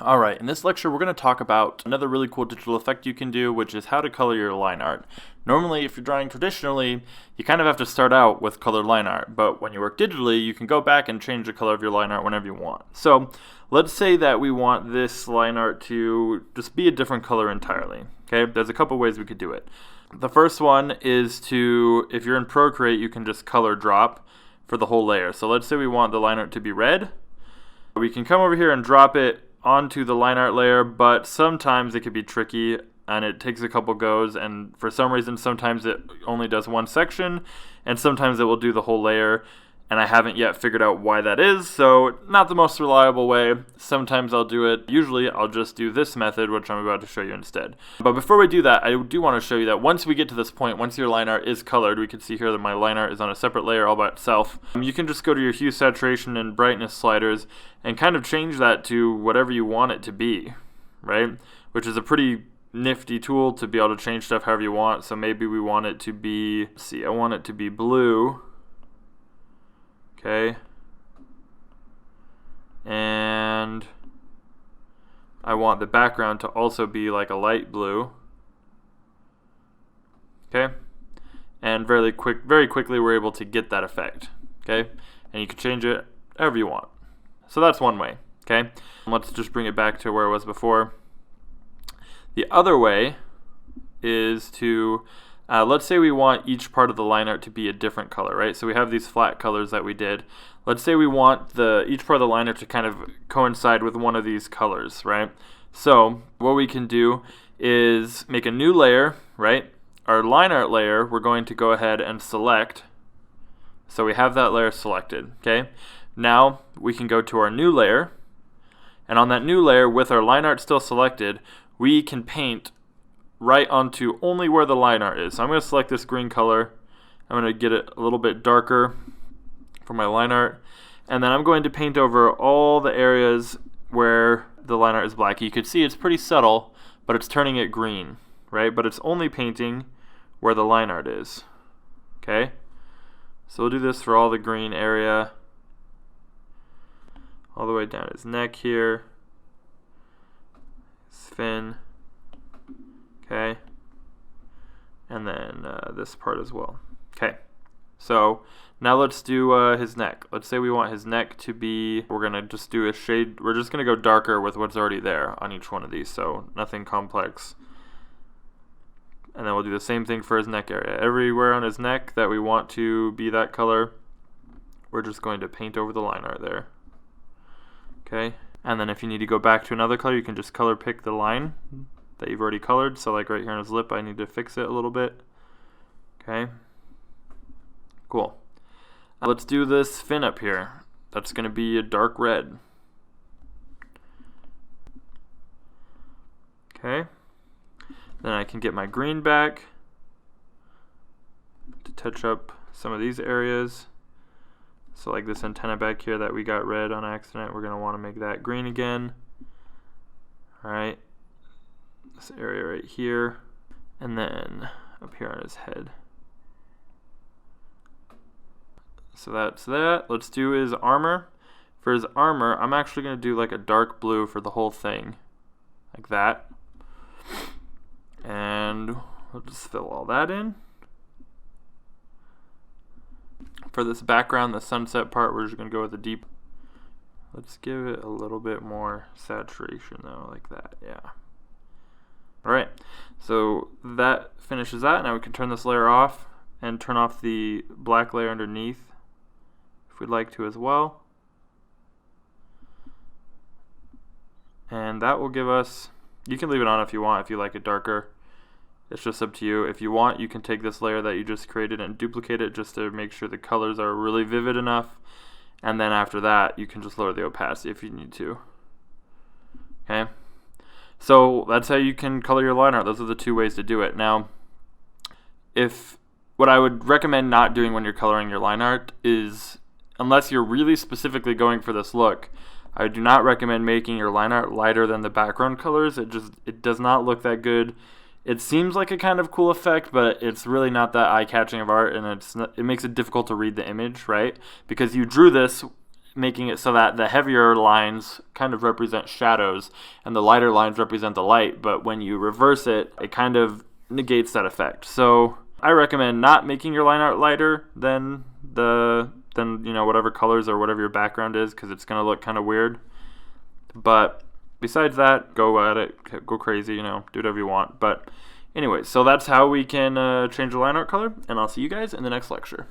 Alright, in this lecture we're going to talk about another really cool digital effect you can do, which is how to color your line art. Normally, if you're drawing traditionally, you kind of have to start out with colored line art, but when you work digitally, you can go back and change the color of your line art whenever you want. So, let's say that we want this line art to just be a different color entirely. Okay, there's a couple ways we could do it. The first one is to, if you're in Procreate, you can just color drop for the whole layer. So let's say we want the line art to be red. We can come over here and drop it onto the line art layer, but sometimes it could be tricky and it takes a couple goes, and for some reason sometimes it only does one section and sometimes it will do the whole layer, and I haven't yet figured out why that is, so not the most reliable way. Sometimes I'll do it. Usually I'll just do this method, which I'm about to show you instead. But before we do that, I do want to show you that once we get to this point, once your line art is colored, we can see here that my line art is on a separate layer all by itself. You can just go to your hue, saturation, and brightness sliders and kind of change that to whatever you want it to be, right? Which is a pretty nifty tool to be able to change stuff however you want. So maybe we want it to be, let's see, I want it to be blue. Okay, and I want the background to also be like a light blue. Okay, and very quickly we're able to get that effect. Okay, and you can change it however you want. So that's one way. Okay, let's just bring it back to where it was before. The other way is to let's say we want each part of the line art to be a different color, right? So we have these flat colors that we did. Let's say we want each part of the line art to kind of coincide with one of these colors, right? So what we can do is make a new layer, right? Our line art layer, we're going to go ahead and select. So we have that layer selected, okay? Now we can go to our new layer, and on that new layer with our line art still selected, we can paint right onto only where the line art is. So I'm going to select this green color. I'm going to get it a little bit darker for my line art. And then I'm going to paint over all the areas where the line art is black. You can see it's pretty subtle, but it's turning it green, right? But it's only painting where the line art is. Okay? So we'll do this for all the green area. All the way down his neck here. His fin. Okay, and then this part as well. Okay, so now let's do his neck. Let's say we want his neck to be, we're going to just do a shade, we're just going to go darker with what's already there on each one of these, so nothing complex. And then we'll do the same thing for his neck area. Everywhere on his neck that we want to be that color, we're just going to paint over the line art there. Okay, and then if you need to go back to another color, you can just color pick the line that you've already colored. So like right here on his lip, I need to fix it a little bit. Okay, cool. Let's do this fin up here. That's going to be a dark red. Okay, then I can get my green back to touch up some of these areas. So like this antenna back here that we got red on accident, we're going to want to make that green again. Alright, this area right here, and then up here on his head. So that's that. Let's do his armor. For his armor, I'm actually going to do like a dark blue for the whole thing, like that. And we'll just fill all that in. For this background, the sunset part, we're just going to go with a deep. Let's give it a little bit more saturation though, like that, yeah. Alright, so that finishes that. Now we can turn this layer off and turn off the black layer underneath if we'd like to as well. And that will give us, you can leave it on if you want, if you like it darker. It's just up to you. If you want, you can take this layer that you just created and duplicate it just to make sure the colors are really vivid enough. And then after that, you can just lower the opacity if you need to. Okay? So that's how you can color your line art. Those are the two ways to do it. Now, what I would recommend not doing when you're coloring your line art is, unless you're really specifically going for this look, I do not recommend making your line art lighter than the background colors. It does not look that good. It seems like a kind of cool effect, but it's really not that eye-catching of art, and it makes it difficult to read the image, right? Because you drew this making it so that the heavier lines kind of represent shadows and the lighter lines represent the light, but when you reverse it, it kind of negates that effect. So I recommend not making your line art lighter than whatever colors or whatever your background is, because it's going to look kind of weird. But besides that, go at it, go crazy, do whatever you want. But anyway, so that's how we can change the line art color, and I'll see you guys in the next lecture.